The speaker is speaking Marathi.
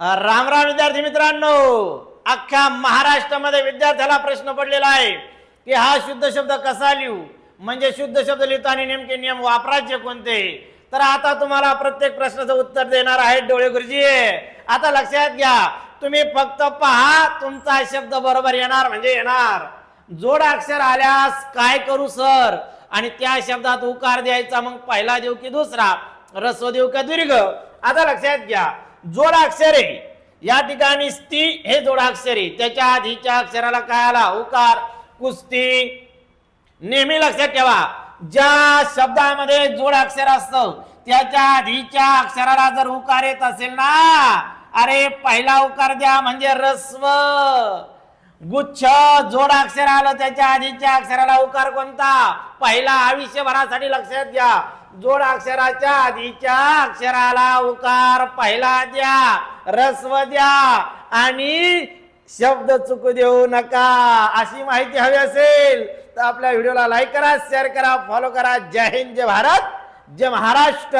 राम राम विद्यार्थी मित्रांनो, अख्ख्या महाराष्ट्रामध्ये विद्यार्थ्याला प्रश्न पडलेला आहे की हा शुद्ध शब्द कसा लिहू, म्हणजे शुद्ध शब्द लिहिताना नेमके नियम वापरायचे कोणते. तर आता तुम्हाला प्रत्येक प्रश्नाचं उत्तर देणार आहेत डोळे गुरुजी. आता लक्षात घ्या, तुम्ही फक्त पहा, तुमचा शब्द बरोबर येणार म्हणजे येणार. जोड अक्षर आल्यास काय करू सर, आणि त्या शब्दात उकार द्यायचा, मग पहिला देऊ की दुसरा, रस्व देऊ का दीर्घ. आता लक्षात घ्या, जोड अक्षरे या ठिकाणी स्ती हे जोडाक्षरी, त्याच्या आधीच्या अक्षराला काय आला, उकार. कुस्ती. नेहमी लक्षात ठेवा, ज्या शब्दामध्ये जोड अक्षर असतं त्याच्या आधीच्या अक्षराला जर उकार येत असेल ना, अरे पहिला उकार द्या म्हणजे रस्व. गुच्छ जोड अक्षर आलं, त्याच्या आधीच्या अक्षराला उकार कोणता, पहिला. आयुष्यभरासाठी लक्षात घ्या, जोड अक्षराच्या आधीच्या अक्षराला उकार पहिला द्या, रस्व द्या, आणि शब्द चुकू देऊ नका. अशी माहिती हवी असेल तर आपल्या व्हिडिओला लाईक करा, शेअर करा, फॉलो करा. जय हिंद, जय भारत, जय महाराष्ट्र.